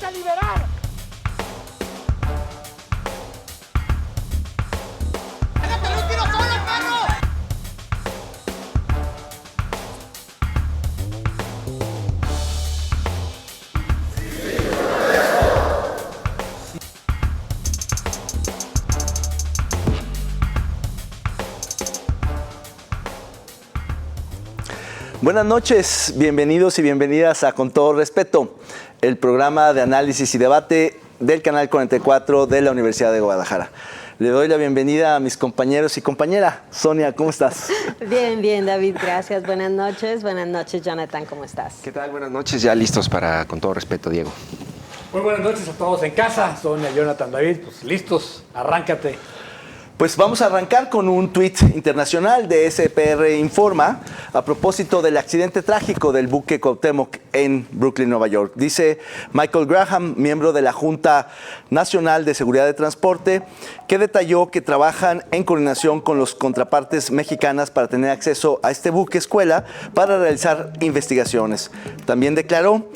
a liberar! ¡Déjate un tiro solo, perro! Buenas noches, bienvenidos y bienvenidas a Con Todo Respeto, el programa de análisis y debate del Canal 44 de la Universidad de Guadalajara. Le doy la bienvenida a mis compañeros y compañera. Sonia, ¿cómo estás? Bien, bien, David, gracias. Buenas noches, Jonathan, ¿cómo estás? ¿Qué tal? Buenas noches, ya listos para Con Todo Respeto, Diego. Muy buenas noches a todos en casa. Sonia, Jonathan, David, pues listos, arráncate. Pues vamos a arrancar con un tuit internacional de SPR Informa a propósito del accidente trágico del buque Cuauhtémoc en Brooklyn, Nueva York. Dice Michael Graham, miembro de la Junta Nacional de Seguridad de Transporte, que detalló que trabajan en coordinación con los contrapartes mexicanas para tener acceso a este buque escuela para realizar investigaciones. También declaró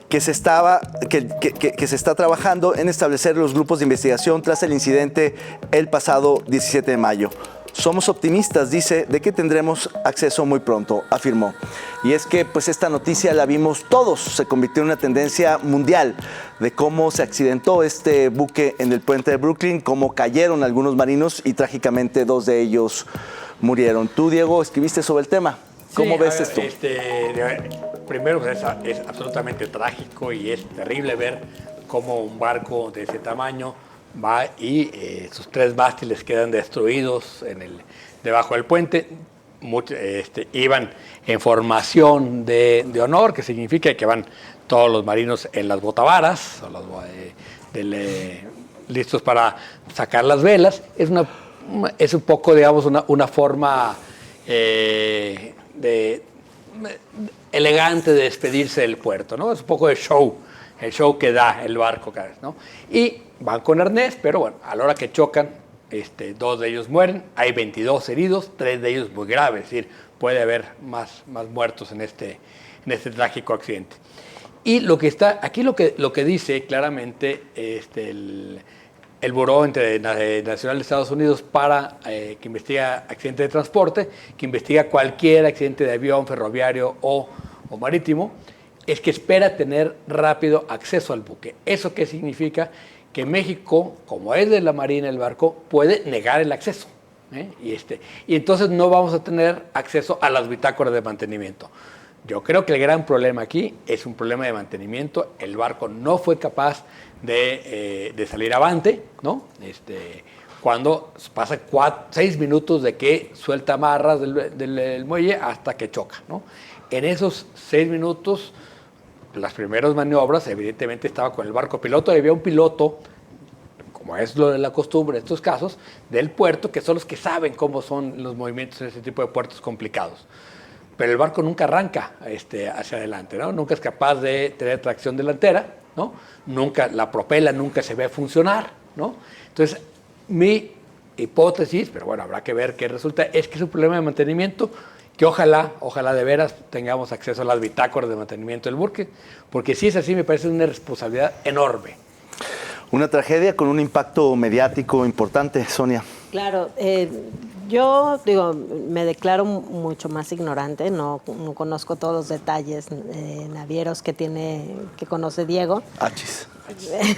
que se está trabajando en establecer los grupos de investigación tras el incidente el pasado 17 de mayo. Somos optimistas, dice, de que tendremos acceso muy pronto, afirmó. Y es que pues esta noticia la vimos todos, se convirtió en una tendencia mundial de cómo se accidentó este buque en el puente de Brooklyn, cómo cayeron algunos marinos y trágicamente 2 de ellos murieron. Tú, Diego, escribiste sobre el tema. ¿Cómo ves esto? Primero, pues, es absolutamente trágico y es terrible ver cómo un barco de ese tamaño va y sus 3 mástiles quedan destruidos debajo del puente. Iban en formación de honor, que significa que van todos los marinos en las botavaras, listos para sacar las velas. Es un poco, digamos, una forma elegante de despedirse del puerto, ¿no? Es un poco de show, el show que da el barco cada vez, ¿no? Y van con arnés, pero bueno, a la hora que chocan, 2 de ellos mueren, hay 22 heridos, 3 de ellos muy graves, es decir, puede haber más muertos en este trágico accidente. Y lo que está aquí, lo que dice claramente el Buró Nacional de Estados Unidos que investiga accidentes de transporte, que investiga cualquier accidente de avión, ferroviario o marítimo, es que espera tener rápido acceso al buque. ¿Eso qué significa? Que México, como es de la Marina el barco, puede negar el acceso. Y entonces no vamos a tener acceso a las bitácoras de mantenimiento. Yo creo que el gran problema aquí es un problema de mantenimiento. El barco no fue capaz de salir avante, ¿no? Cuando pasa 6 minutos de que suelta amarras del muelle hasta que choca, ¿no? En esos 6 minutos, las primeras maniobras, evidentemente estaba con el barco piloto, y había un piloto, como es lo de la costumbre en estos casos, del puerto, que son los que saben cómo son los movimientos en ese tipo de puertos complicados. Pero el barco nunca arranca hacia adelante, ¿no? Nunca es capaz de tener tracción delantera, ¿no? Nunca, la propela nunca se ve funcionar, ¿no? Entonces, mi hipótesis, pero bueno, habrá que ver qué resulta, es que es un problema de mantenimiento, que ojalá de veras tengamos acceso a las bitácoras de mantenimiento del buque, porque si es así me parece una responsabilidad enorme. Una tragedia con un impacto mediático importante, Sonia. Claro, yo digo, me declaro mucho más ignorante, no conozco todos los detalles navieros que conoce Diego. Achis.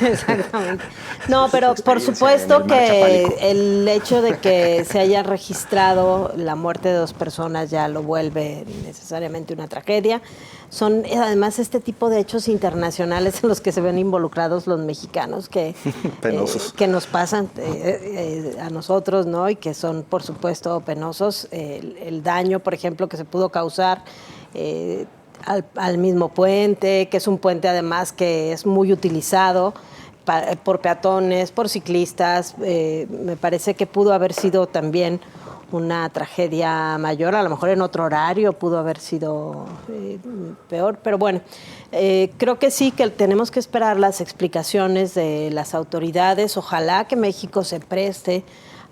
Exactamente. No, pero por supuesto que el hecho de que se haya registrado la muerte de 2 personas ya lo vuelve necesariamente una tragedia. Son además este tipo de hechos internacionales en los que se ven involucrados los mexicanos que nos pasan a nosotros, ¿no? Y que son, por supuesto, penosos. El daño, por ejemplo, que se pudo causar al mismo puente, que es un puente además que es muy utilizado por peatones, por ciclistas. Me parece que pudo haber sido también una tragedia mayor, a lo mejor en otro horario pudo haber sido peor, pero bueno, creo que sí, que tenemos que esperar las explicaciones de las autoridades. Ojalá que México se preste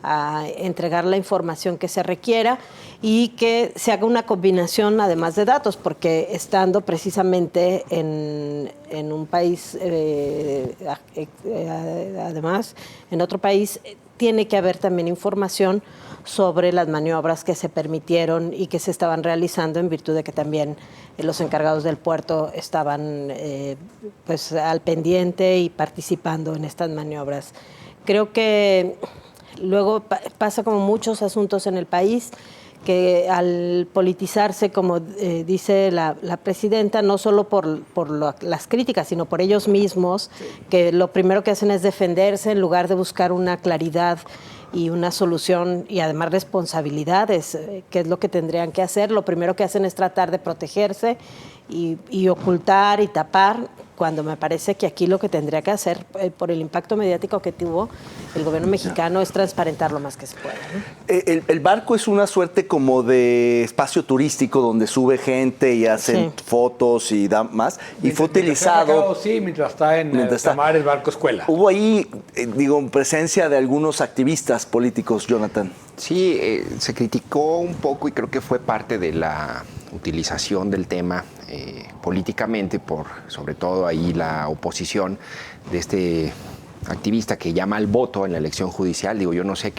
a entregar la información que se requiera y que se haga una combinación además de datos, porque estando precisamente en un país, además en otro país, tiene que haber también información sobre las maniobras que se permitieron y que se estaban realizando en virtud de que también los encargados del puerto estaban pues al pendiente y participando en estas maniobras. Creo que luego pasa como muchos asuntos en el país, que al politizarse, como dice la presidenta, no solo por las críticas, sino por ellos mismos, que lo primero que hacen es defenderse en lugar de buscar una claridad y una solución y además responsabilidades, que es lo que tendrían que hacer. Lo primero que hacen es tratar de protegerse y ocultar y tapar, cuando me parece que aquí lo que tendría que hacer, por el impacto mediático que tuvo el gobierno mexicano, es transparentar lo más que se pueda, ¿no? El barco es una suerte como de espacio turístico donde sube gente y hacen fotos y da más. Y fue utilizado... Mientras está en el barco escuela. Hubo ahí, presencia de algunos activistas políticos, Jonathan. Sí, se criticó un poco y creo que fue parte de la utilización del tema políticamente por, sobre todo ahí, la oposición de este activista que llama al voto en la elección judicial. Digo, yo no sé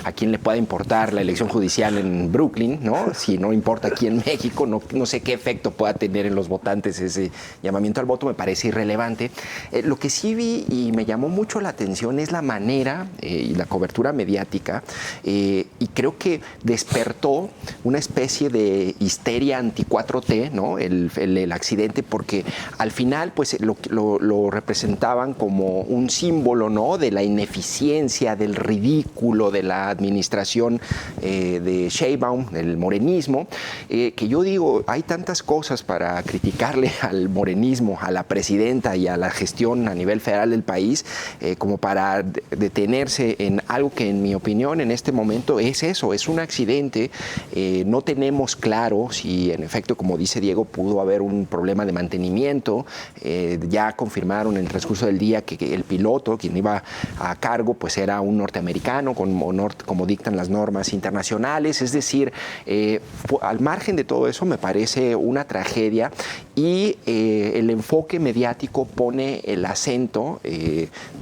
a quién le pueda importar la elección judicial en Brooklyn, ¿no? Si no importa aquí en México, no sé qué efecto pueda tener en los votantes ese llamamiento al voto, me parece irrelevante. Lo que sí vi y me llamó mucho la atención es la manera y la cobertura mediática, y creo que despertó una especie de histeria anti-4T, ¿no? El accidente, porque al final pues lo representaban como un símbolo, ¿no?, de la ineficiencia, del ridículo de la administración de Sheinbaum, del morenismo, que yo digo, hay tantas cosas para criticarle al morenismo, a la presidenta y a la gestión a nivel federal del país, como para detenerse en algo que, en mi opinión, en este momento es eso, es un accidente. No tenemos claro si, en efecto, como dice Diego, pudo haber un problema de mantenimiento. Ya confirmaron en el transcurso del día que el piloto, quien iba a cargo, pues era un norteamericano, como dictan las normas internacionales. Es decir, al margen de todo eso, me parece una tragedia, y el enfoque mediático pone el acento,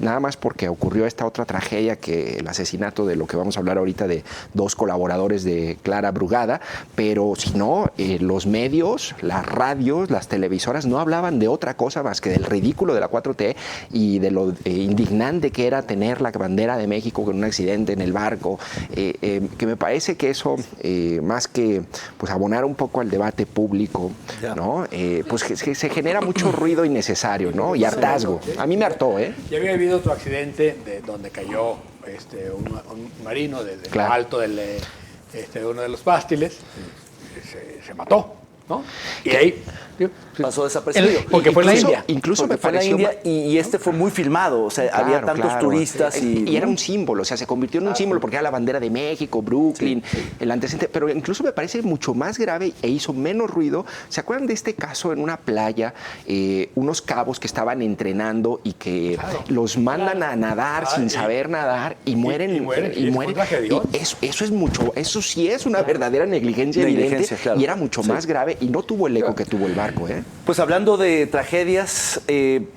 nada más porque ocurrió esta otra tragedia, que el asesinato de lo que vamos a hablar ahorita, de 2 colaboradores de Clara Brugada, pero si no, los medios, las radios, las televisoras no hablaban de otra cosa más que del ridículo de la 4T y de lo indignante que era tener la bandera de México con un accidente en el barco, que me parece que eso, más que pues abonar un poco al debate público, ¿no? Pues que se genera mucho ruido innecesario, ¿no? Y hartazgo. A mí me hartó, ¿eh? Ya había habido otro accidente donde cayó un marino desde lo alto de uno de los mástiles, se mató, ¿no? Y ahí pasó desapercibido. Porque fue en la India. Incluso me pareció en la India, y este fue muy filmado, o sea, había tantos turistas. Y era un símbolo, o sea, se convirtió en un símbolo porque era la bandera de México, Brooklyn, el antecedente, pero incluso me parece mucho más grave e hizo menos ruido. ¿Se acuerdan de este caso en una playa, unos cabos que estaban entrenando y que los mandan a nadar sin saber nadar y mueren? Y mueren. Eso es mucho, eso sí es una verdadera negligencia evidente, y era mucho más grave y no tuvo el eco que tuvo el barco. Pues hablando de tragedias,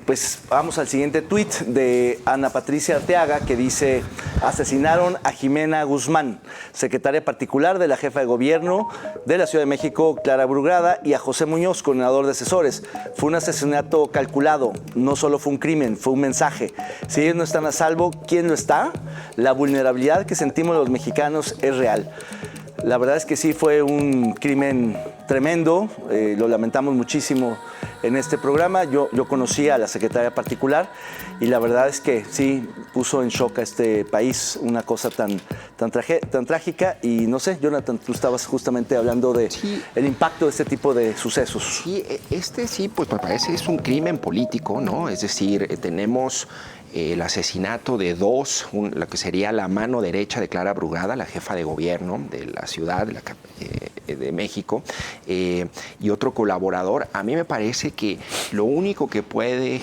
pues vamos al siguiente tuit de Ana Patricia Arteaga, que dice: asesinaron a Jimena Guzmán, secretaria particular de la jefa de gobierno de la Ciudad de México, Clara Brugada, y a José Muñoz, coordinador de asesores. Fue un asesinato calculado, no solo fue un crimen, fue un mensaje. Si ellos no están a salvo, ¿quién lo está? La vulnerabilidad que sentimos los mexicanos es real. La verdad es que sí fue un crimen tremendo, lo lamentamos muchísimo en este programa. Yo conocí a la secretaria particular y la verdad es que sí puso en shock a este país, una cosa tan trágica. Y no sé, Jonathan, tú estabas justamente hablando de el impacto de este tipo de sucesos. Sí, sí, pues me parece es un crimen político, ¿no? Es decir, tenemos el asesinato de 2, lo que sería la mano derecha de Clara Brugada, la jefa de gobierno de la ciudad de México, y otro colaborador. A mí me parece que lo único que puede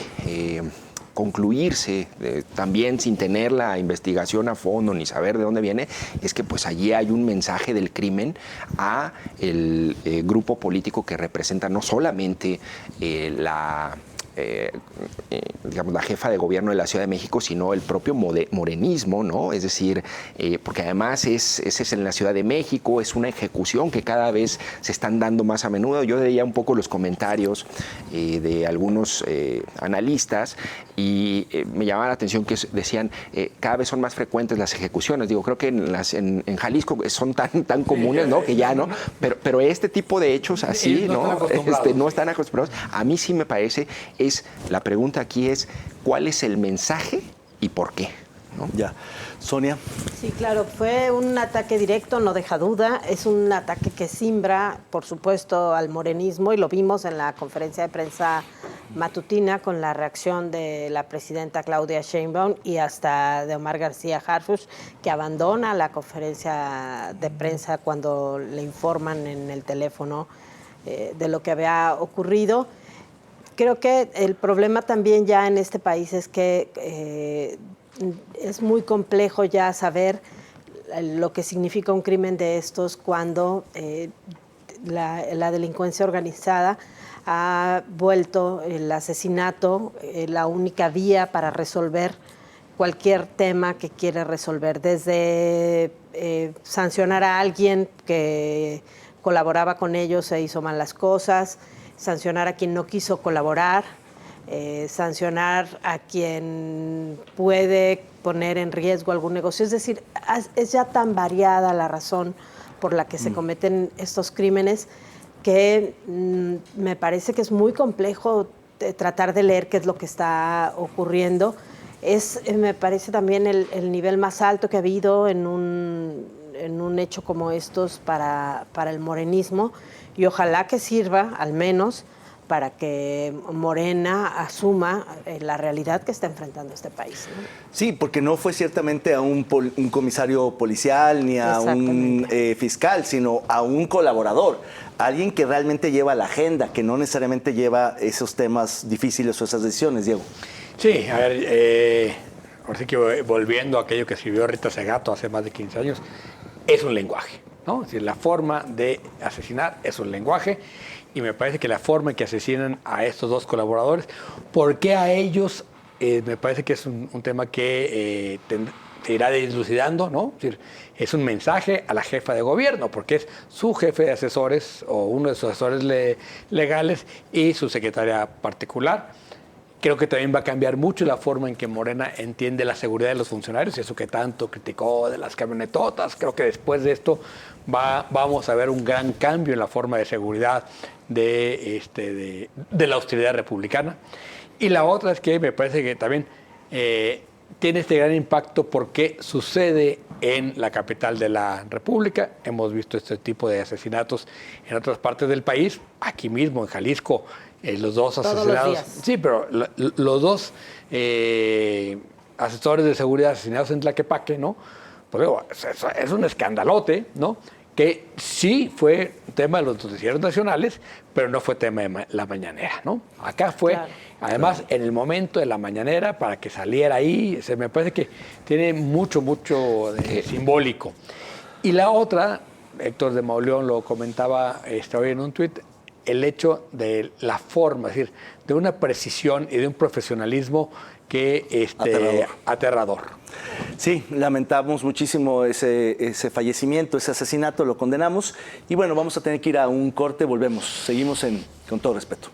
concluirse, también sin tener la investigación a fondo ni saber de dónde viene, es que pues allí hay un mensaje del crimen a el grupo político que representa no solamente digamos, la jefa de gobierno de la Ciudad de México, sino el propio morenismo, ¿no? Es decir, porque además es en la Ciudad de México, es una ejecución que cada vez se están dando más a menudo. Yo leía un poco los comentarios de algunos analistas y me llamaba la atención que decían cada vez son más frecuentes las ejecuciones. Digo, creo que en Jalisco son tan comunes, ¿no? Que ya no, pero este tipo de hechos así, ¿no? No están acostumbrados. A mí sí me parece, la pregunta aquí es, ¿cuál es el mensaje y por qué? ¿No? Ya. Sonia. Sí, claro, fue un ataque directo, no deja duda. Es un ataque que simbra, por supuesto, al morenismo, y lo vimos en la conferencia de prensa matutina con la reacción de la presidenta Claudia Sheinbaum y hasta de Omar García Harfuch, que abandona la conferencia de prensa cuando le informan en el teléfono de lo que había ocurrido. Creo que el problema también ya en este país es que es muy complejo ya saber lo que significa un crimen de estos cuando la delincuencia organizada ha vuelto el asesinato la única vía para resolver cualquier tema que quiere resolver, desde sancionar a alguien que colaboraba con ellos e hizo mal las cosas, sancionar a quien no quiso colaborar, sancionar a quien puede poner en riesgo algún negocio. Es decir, es ya tan variada la razón por la que se cometen estos crímenes que me parece que es muy complejo tratar de leer qué es lo que está ocurriendo. Me parece también el nivel más alto que ha habido en un hecho como estos para el morenismo, y ojalá que sirva al menos para que Morena asuma la realidad que está enfrentando este país, ¿no? Sí, porque no fue ciertamente a un comisario policial ni a un fiscal, sino a un colaborador, alguien que realmente lleva la agenda, que no necesariamente lleva esos temas difíciles o esas decisiones, Diego. Sí, a ver, ahora sí que volviendo a aquello que escribió Rita Segato hace más de 15 años, es un lenguaje, ¿no? Es decir, la forma de asesinar es un lenguaje, y me parece que la forma en que asesinan a estos dos colaboradores, ¿por qué a ellos? Me parece que es un tema que se irá dilucidando, ¿no? Es decir, es un mensaje a la jefa de gobierno, porque es su jefe de asesores o uno de sus asesores legales y su secretaria particular. Creo que también va a cambiar mucho la forma en que Morena entiende la seguridad de los funcionarios, y eso que tanto criticó de las camionetotas. Creo que después de esto vamos a ver un gran cambio en la forma de seguridad de la austeridad republicana. Y la otra es que me parece que también tiene este gran impacto porque sucede en la capital de la República. Hemos visto este tipo de asesinatos en otras partes del país, aquí mismo en Jalisco. Los dos asesinados. Sí, pero los dos asesores de seguridad asesinados en Tlaquepaque, ¿no? Pues es un escandalote, ¿no? Que sí fue tema de los noticieros nacionales, pero no fue tema de la mañanera, ¿no? Acá fue, además, en el momento de la mañanera, para que saliera ahí, me parece que tiene mucho simbólico. Y la otra, Héctor de Mauleón lo comentaba hoy en un tuit, el hecho de la forma, es decir, de una precisión y de un profesionalismo que aterrador. Sí, lamentamos muchísimo ese fallecimiento, ese asesinato, lo condenamos. Y bueno, vamos a tener que ir a un corte, volvemos. Seguimos Con Todo Respeto.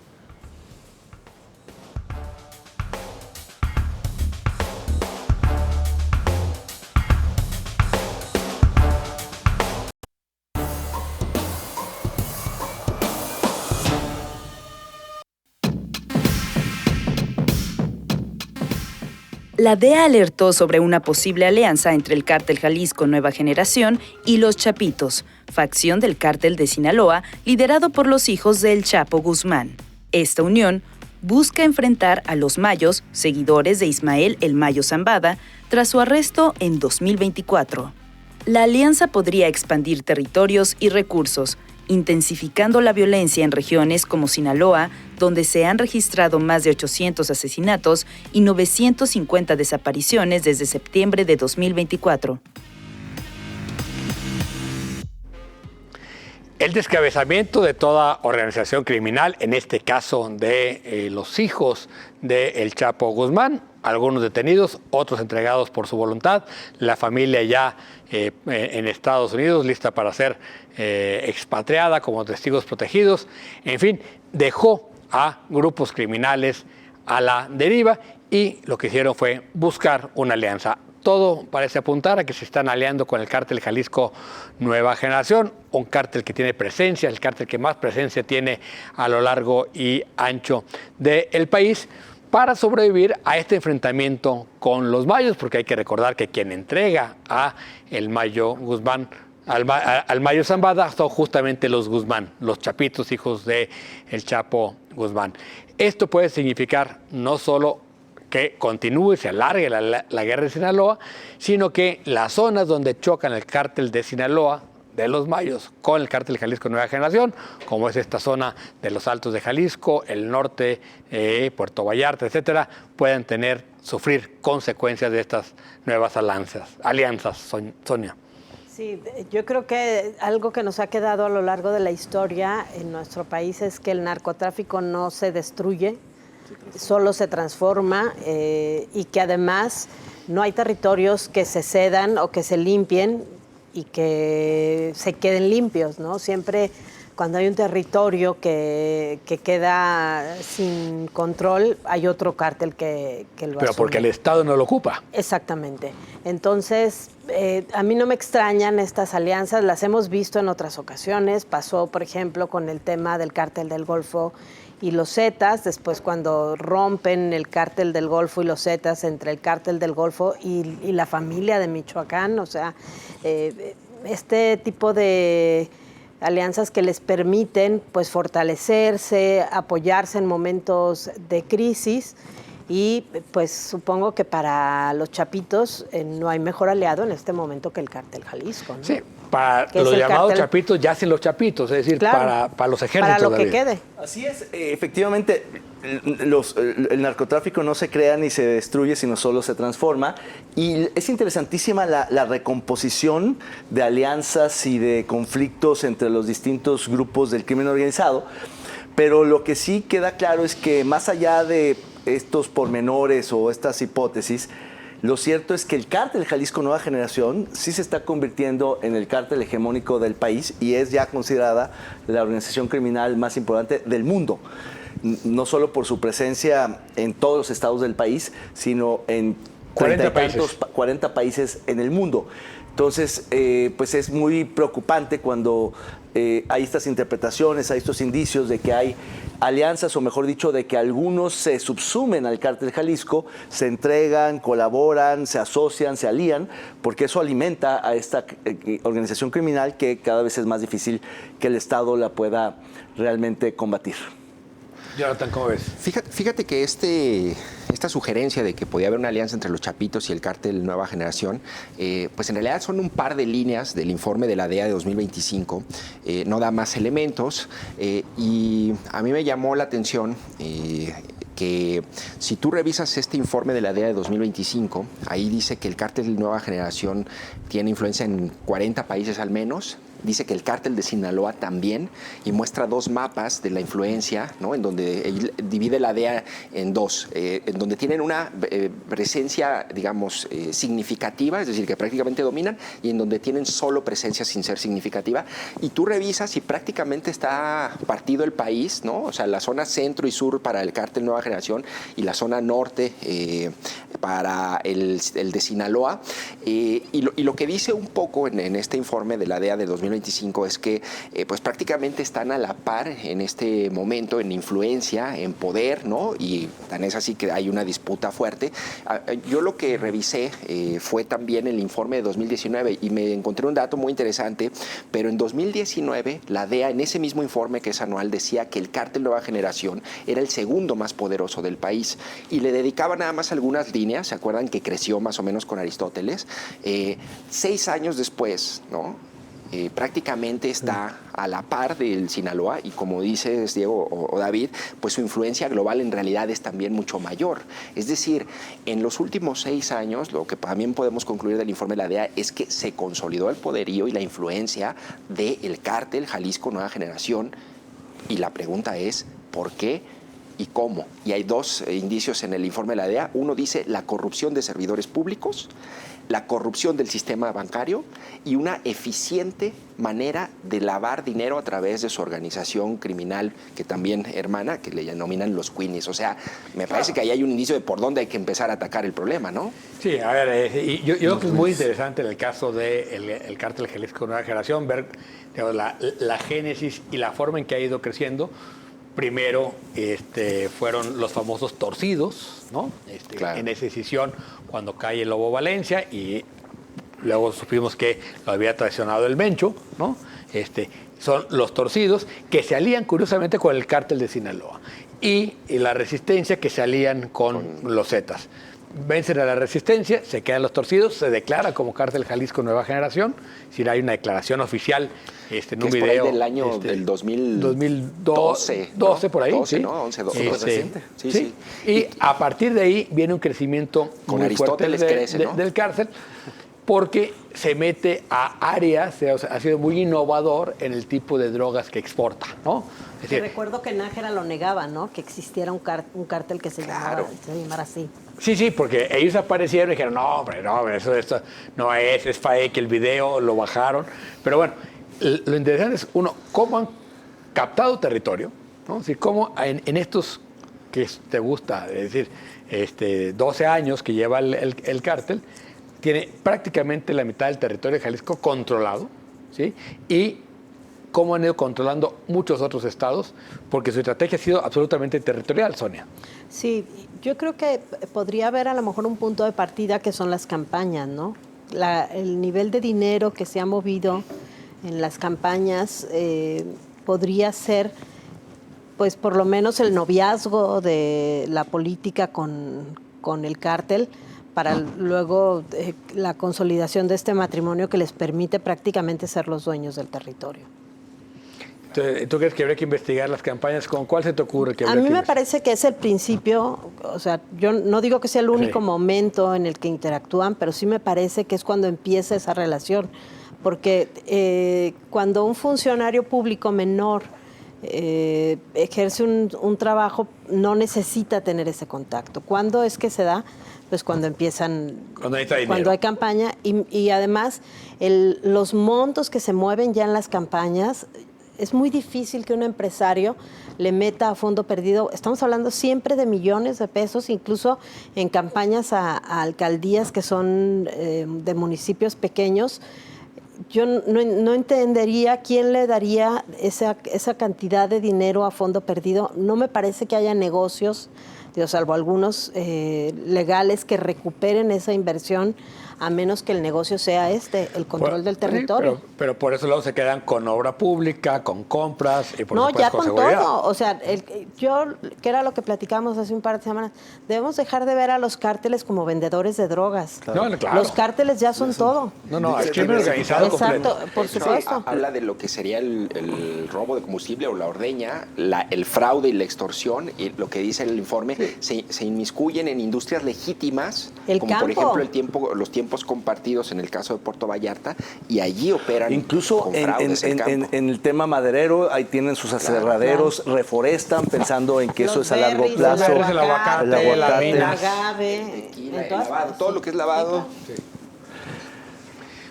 La DEA alertó sobre una posible alianza entre el Cártel Jalisco Nueva Generación y los Chapitos, facción del Cártel de Sinaloa liderado por los hijos del Chapo Guzmán. Esta unión busca enfrentar a los Mayos, seguidores de Ismael El Mayo Zambada, tras su arresto en 2024. La alianza podría expandir territorios y recursos intensificando la violencia en regiones como Sinaloa, donde se han registrado más de 800 asesinatos y 950 desapariciones desde septiembre de 2024. El descabezamiento de toda organización criminal, en este caso de los hijos del Chapo Guzmán, algunos detenidos, otros entregados por su voluntad, la familia ya en Estados Unidos lista para ser expatriada como testigos protegidos, en fin, dejó a grupos criminales a la deriva y lo que hicieron fue buscar una alianza. Todo parece apuntar a que se están aliando con el cártel Jalisco Nueva Generación, un cártel que tiene presencia, el cártel que más presencia tiene a lo largo y ancho del país, para sobrevivir a este enfrentamiento con los mayos, porque hay que recordar que quien entrega a el Mayo Guzmán, al Mayo Zambada, son justamente los Guzmán, los chapitos, hijos de el Chapo Guzmán. Esto puede significar no solo que continúe y se alargue la guerra de Sinaloa, sino que las zonas donde chocan el cártel de Sinaloa, de los mayos, con el cártel Jalisco Nueva Generación, como es esta zona de los Altos de Jalisco, el norte, Puerto Vallarta, etcétera, puedan sufrir consecuencias de estas nuevas alianzas, Sonia. Sí, yo creo que algo que nos ha quedado a lo largo de la historia en nuestro país es que el narcotráfico no se destruye, solo se transforma y que además no hay territorios que se cedan o que se limpien y que se queden limpios, ¿no? Siempre cuando hay un territorio que queda sin control, hay otro cártel que lo asume. Pero porque el Estado no lo ocupa. Exactamente. Entonces, a mí no me extrañan estas alianzas, las hemos visto en otras ocasiones. Pasó, por ejemplo, con el tema del cártel del Golfo y los Zetas, después cuando rompen el cártel del Golfo y los Zetas entre el cártel del Golfo y la familia de Michoacán, o sea, este tipo de alianzas que les permiten pues fortalecerse, apoyarse en momentos de crisis y pues supongo que para los chapitos no hay mejor aliado en este momento que el cártel Jalisco, ¿no? Sí. Para los llamados chapitos, ya sin los chapitos, es decir, claro, para los ejércitos. Para lo que quede. Así es, efectivamente, el narcotráfico no se crea ni se destruye, sino solo se transforma. Y es interesantísima la recomposición de alianzas y de conflictos entre los distintos grupos del crimen organizado. Pero lo que sí queda claro es que más allá de estos pormenores o estas hipótesis, lo cierto es que el cártel Jalisco Nueva Generación sí se está convirtiendo en el cártel hegemónico del país y es ya considerada la organización criminal más importante del mundo. No solo por su presencia en todos los estados del país, sino en 40 países en el mundo. Entonces, pues es muy preocupante cuando hay estas interpretaciones, hay estos indicios de que hay alianzas, o mejor dicho, de que algunos se subsumen al cártel Jalisco, se entregan, colaboran, se asocian, se alían, porque eso alimenta a esta organización criminal que cada vez es más difícil que el Estado la pueda realmente combatir. Jonathan, ¿cómo ves? Fíjate que esta sugerencia de que podía haber una alianza entre los chapitos y el cártel Nueva Generación, pues en realidad son un par de líneas del informe de la DEA de 2025, no da más elementos, y a mí me llamó la atención que si tú revisas este informe de la DEA de 2025, ahí dice que el cártel Nueva Generación tiene influencia en 40 países al menos. Dice que el cártel de Sinaloa también, y muestra dos mapas de la influencia, ¿no? En donde divide la DEA en dos, en donde tienen una presencia, digamos, significativa, es decir, que prácticamente dominan, y en donde tienen solo presencia sin ser significativa. Y tú revisas y prácticamente está partido el país, ¿no? O sea, la zona centro y sur para el cártel Nueva Generación y la zona norte para el de Sinaloa. Y lo que dice un poco en este informe de la DEA de 2025 es que pues prácticamente están a la par en este momento en influencia, en poder, ¿no? Y tan es así que hay una disputa fuerte. Yo lo que revisé fue también el informe de 2019 y me encontré un dato muy interesante, pero en 2019 la DEA en ese mismo informe que es anual decía que el cártel Nueva Generación era el segundo más poderoso del país y le dedicaba nada más algunas líneas. ¿Se acuerdan que creció más o menos con Aristóteles? 6 años después, ¿no? prácticamente está a la par del Sinaloa y como dices Diego o David, pues su influencia global en realidad es también mucho mayor. Es decir, en los últimos 6 años, lo que también podemos concluir del informe de la DEA es que se consolidó el poderío y la influencia del cártel Jalisco Nueva Generación y la pregunta es, ¿por qué? ¿Y cómo? Y hay 2 indicios en el informe de la DEA. Uno dice la corrupción de servidores públicos, la corrupción del sistema bancario y una eficiente manera de lavar dinero a través de su organización criminal, que también hermana, que le denominan los Queenies. O sea, me parece que ahí hay un indicio de por dónde hay que empezar a atacar el problema, ¿no? Sí, a ver, y yo creo que es muy interesante en el caso del cártel Jalisco Nueva Generación, ver digamos, la génesis y la forma en que ha ido creciendo. Primero fueron los famosos torcidos, ¿no? Claro. En esa decisión cuando cae el Lobo Valencia y luego supimos que lo había traicionado el Mencho, ¿no? Son los torcidos que se alían curiosamente con el cártel de Sinaloa y la resistencia que se alían con los Zetas. Vencen a la resistencia, se quedan los torcidos, se declara como cártel Jalisco Nueva Generación, si hay una declaración oficial en un video. Por ahí del año del 2012. 12 por ahí. 12, ¿sí? ¿no? 11, 12. Reciente. Sí, Sí. Y a partir de ahí viene un crecimiento con muy Aristóteles fuerte crece, ¿no? del cárcel, porque se mete a áreas, o sea, ha sido muy innovador en el tipo de drogas que exporta, ¿no? Es decir, Recuerdo que Nájera lo negaba, ¿no? Que existiera un cártel que se llamara así. Sí, porque ellos aparecieron y dijeron, no, hombre, esto no es fake, el video lo bajaron. Pero bueno, lo interesante es, uno, cómo han captado territorio, ¿no? Es decir, cómo en estos que te gusta, es decir, 12 años que lleva el cártel, tiene prácticamente la mitad del territorio de Jalisco controlado, ¿sí? Y cómo han ido controlando muchos otros estados, porque su estrategia ha sido absolutamente territorial, Sonia. Sí, yo creo que podría haber a lo mejor un punto de partida que son las campañas, ¿no? El nivel de dinero que se ha movido en las campañas podría ser, pues por lo menos el noviazgo de la política con el cártel, para luego la consolidación de este matrimonio que les permite prácticamente ser los dueños del territorio. ¿Tú crees que habría que investigar las campañas? ¿Con cuál se te ocurre que A habría mí que me investigar? parece que es el principio, o sea, yo no digo que sea el único momento en el que interactúan, pero sí me parece que es cuando empieza esa relación, porque cuando un funcionario público menor ejerce un trabajo, no necesita tener ese contacto. ¿Cuándo es que se da? Pues cuando empiezan, cuando hay campaña y además los montos que se mueven ya en las campañas, es muy difícil que un empresario le meta a fondo perdido. Estamos hablando siempre de millones de pesos, incluso en campañas a alcaldías que son de municipios pequeños. Yo no entendería quién le daría esa cantidad de dinero a fondo perdido. No me parece que haya negocios, salvo algunos legales, que recuperen esa inversión, a menos que el negocio sea el control del territorio. Pero por eso luego se quedan con obra pública, con compras y por supuesto ya con con seguridad. todo. O sea, que era lo que platicamos hace un par de semanas, debemos dejar de ver a los cárteles como vendedores de drogas. Claro. Claro. Los cárteles ya son todo. No, el crimen organizado Exacto, completo. por supuesto. Habla de lo que sería el robo de combustible o la ordeña, el fraude y la extorsión, y lo que dice el informe, se inmiscuyen en industrias legítimas, como campo. por ejemplo los tiempos compartidos en el caso de Puerto Vallarta, y allí operan incluso con fraudes en el tema maderero, ahí tienen sus aserraderos, reforestan pensando en que Los eso es a largo berries, plazo. el aguacate, la el mina. agave, tequila, en todas lavado, partes. todo lo que es lavado.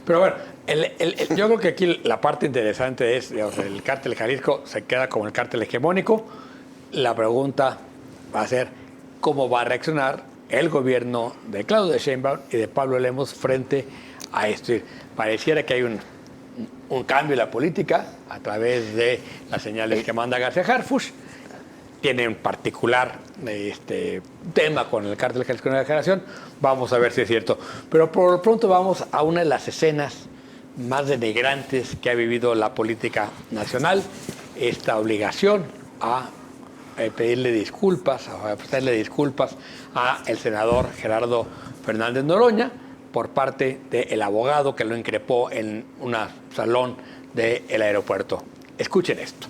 Pero bueno, yo creo que aquí la parte interesante es, digamos, el cártel Jalisco se queda como el cártel hegemónico. La pregunta va a ser cómo va a reaccionar el gobierno de Claudia Sheinbaum y de Pablo Lemos frente a esto. Pareciera que hay un cambio en la política a través de las señales que manda García Harfuch. Tiene en particular tema con el cártel Jalisco Nueva Generación. Vamos a ver si es cierto. Pero por lo pronto vamos a una de las escenas más denigrantes que ha vivido la política nacional. Esta obligación a pedirle disculpas, a ofrecerle disculpas a el senador Gerardo Fernández Noroña por parte del abogado que lo increpó en un salón del aeropuerto. Escuchen esto.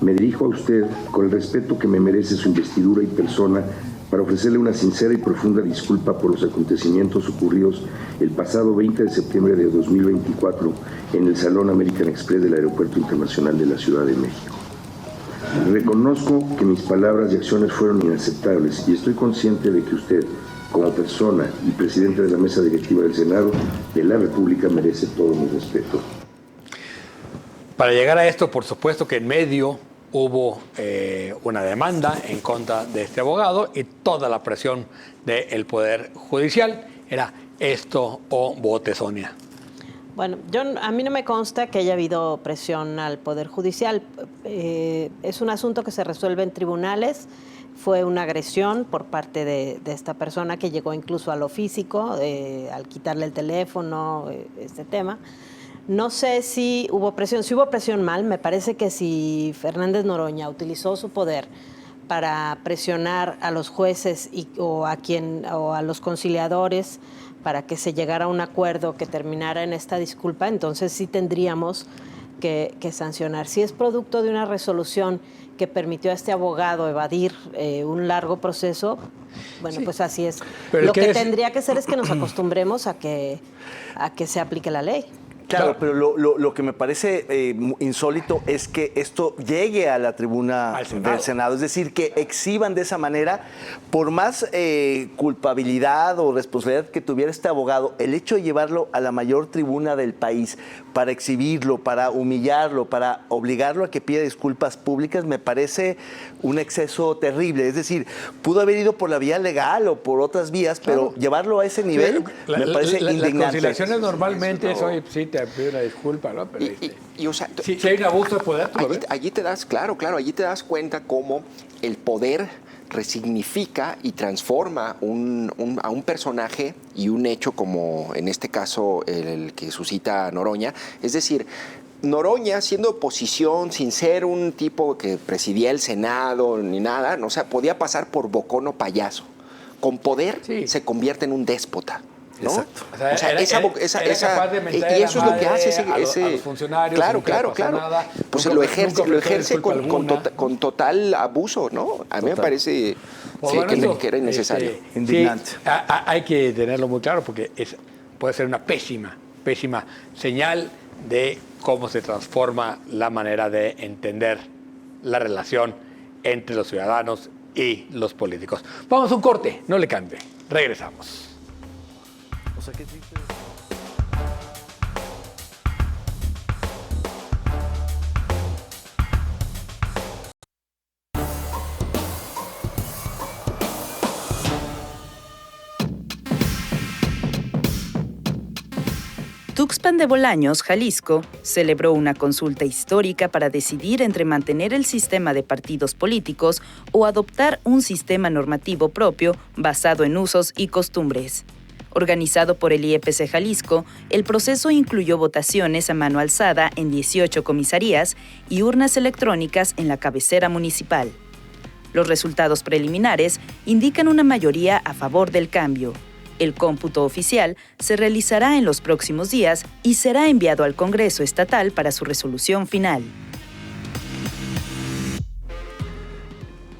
Me dirijo a usted con el respeto que me merece su investidura y persona para ofrecerle una sincera y profunda disculpa por los acontecimientos ocurridos el pasado 20 de septiembre de 2024 en el Salón American Express del Aeropuerto Internacional de la Ciudad de México. Reconozco que mis palabras y acciones fueron inaceptables y estoy consciente de que usted, como persona y presidente de la mesa directiva del Senado de la República, merece todo mi respeto. Para llegar a esto, por supuesto que en medio hubo una demanda en contra de este abogado y toda la presión del Poder Judicial era esto o vote, Sonia. Bueno, a mí no me consta que haya habido presión al Poder Judicial. Es un asunto que se resuelve en tribunales. Fue una agresión por parte de esta persona que llegó incluso a lo físico, al quitarle el teléfono, este tema. No sé si hubo presión. Si hubo presión, mal. Me parece que si Fernández Noroña utilizó su poder para presionar a los jueces o a los conciliadores para que se llegara a un acuerdo que terminara en esta disculpa, entonces sí tendríamos que sancionar. Si es producto de una resolución que permitió a este abogado evadir un largo proceso, bueno, sí, pues así es. Pero lo que tendría que ser es que nos acostumbremos a que se aplique la ley. Claro, pero lo que me parece insólito es que esto llegue a la tribuna del Senado. Es decir, que exhiban de esa manera, por más culpabilidad o responsabilidad que tuviera este abogado, el hecho de llevarlo a la mayor tribuna del país para exhibirlo, para humillarlo, para obligarlo a que pida disculpas públicas, me parece un exceso terrible. Es decir, pudo haber ido por la vía legal o por otras vías, pero llevarlo a ese nivel me parece indignante. Las conciliaciones normalmente es, oye, sí, te pido una disculpa, ¿no? Pero o sea, si hay un abuso de poder, allí te das, allí te das cuenta cómo el poder resignifica y transforma a un personaje y un hecho como en este caso el que suscita Noroña. Es decir, Noroña, siendo oposición, sin ser un tipo que presidía el Senado ni nada, no, o sea, podía pasar por bocón o payaso. Con poder se convierte en un déspota, ¿no? Exacto. O sea, y eso es lo que hace a los funcionarios. Claro. Nada, pues lo ejerce con total abuso, ¿no? A mí me parece que era innecesario. Indignante. Sí, hay que tenerlo muy claro porque puede ser una pésima señal de cómo se transforma la manera de entender la relación entre los ciudadanos y los políticos. Vamos a un corte, no le cambie. Regresamos. O sea, ¿qué dices? Tuxpan de Bolaños, Jalisco, celebró una consulta histórica para decidir entre mantener el sistema de partidos políticos o adoptar un sistema normativo propio basado en usos y costumbres. Organizado por el IEPC Jalisco, el proceso incluyó votaciones a mano alzada en 18 comisarías y urnas electrónicas en la cabecera municipal. Los resultados preliminares indican una mayoría a favor del cambio. El cómputo oficial se realizará en los próximos días y será enviado al Congreso Estatal para su resolución final.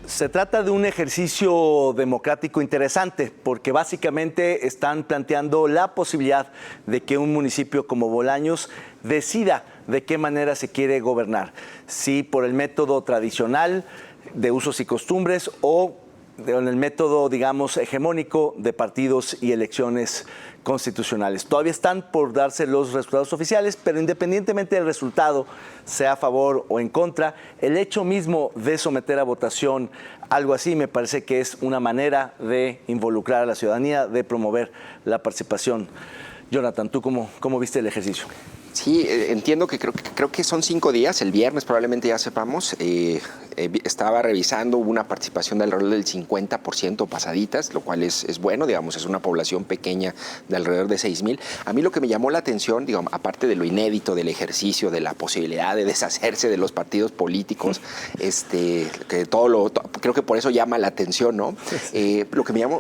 Se trata de un ejercicio democrático interesante porque básicamente están planteando la posibilidad de que un municipio como Bolaños decida de qué manera se quiere gobernar. Si por el método tradicional de usos y costumbres o en el método, digamos, hegemónico de partidos y elecciones constitucionales. Todavía están por darse los resultados oficiales, pero independientemente del resultado, sea a favor o en contra, el hecho mismo de someter a votación algo así me parece que es una manera de involucrar a la ciudadanía, de promover la participación. Jonathan, ¿tú cómo viste el ejercicio? Sí, entiendo que creo que son 5 días. El viernes probablemente ya sepamos. estaba revisando, hubo una participación de alrededor del 50% pasaditas, lo cual es bueno, digamos, es una población pequeña de alrededor de 6,000. A mí lo que me llamó la atención, digamos, aparte de lo inédito del ejercicio, de la posibilidad de deshacerse de los partidos políticos, que creo que por eso llama la atención, ¿no?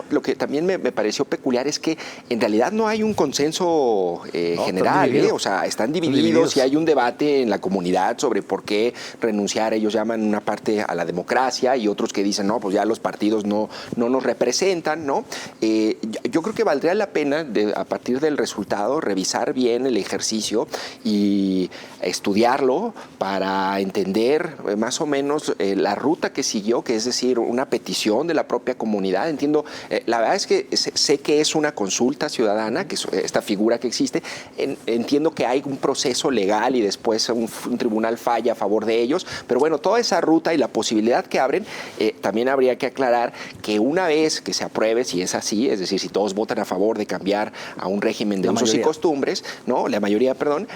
Lo que también me pareció peculiar es que en realidad no hay un consenso general, o sea, están divididos y hay un debate en la comunidad sobre por qué renunciar. Ellos llaman una parte a la democracia y otros que dicen, no, pues ya los partidos no nos representan, ¿no? Yo creo que valdría la pena, a partir del resultado, revisar bien el ejercicio y estudiarlo para entender más o menos la ruta que siguió, que es decir, una petición de la propia comunidad. Entiendo, la verdad es que sé que es una consulta ciudadana, que es esta figura que existe. Entiendo que hay un proceso legal y después un tribunal falla a favor de ellos, pero bueno, toda esa ruta y la posibilidad que abren, también habría que aclarar que una vez que se apruebe, si es así, es decir, si todos votan a favor de cambiar a un régimen de usos y costumbres, ¿no? La mayoría, perdón,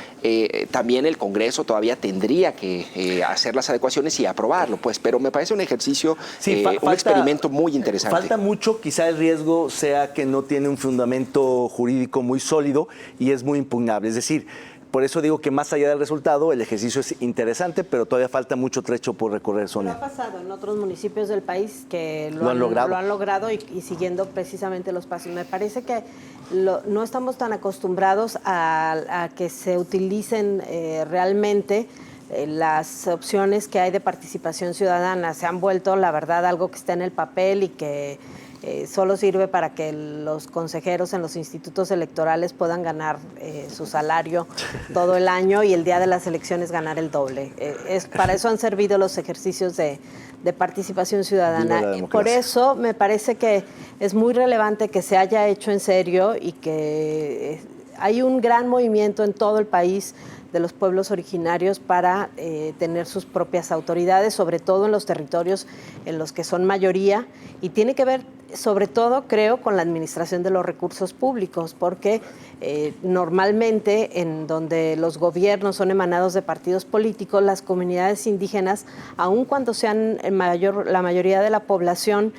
también el Congreso todavía tendría que hacer las adecuaciones y aprobarlo, pues, pero me parece un ejercicio, un experimento muy interesante. Falta mucho, quizá el riesgo sea que no tiene un fundamento jurídico muy sólido y es muy impugnable, es decir, por eso digo que más allá del resultado, el ejercicio es interesante, pero todavía falta mucho trecho por recorrer, Sonia. Lo ha pasado en otros municipios del país que lo han logrado y siguiendo precisamente los pasos. Me parece que no estamos tan acostumbrados a que se utilicen realmente las opciones que hay de participación ciudadana. Se han vuelto, la verdad, algo que está en el papel y que solo sirve para que los consejeros en los institutos electorales puedan ganar su salario todo el año y el día de las elecciones ganar el doble. Para eso han servido los ejercicios de participación ciudadana. Y por eso me parece que es muy relevante que se haya hecho en serio y que hay un gran movimiento en todo el país de los pueblos originarios para tener sus propias autoridades, sobre todo en los territorios en los que son mayoría, y tiene que ver sobre todo, creo, con la administración de los recursos públicos, porque normalmente en donde los gobiernos son emanados de partidos políticos, las comunidades indígenas, aun cuando sean la mayoría de la población,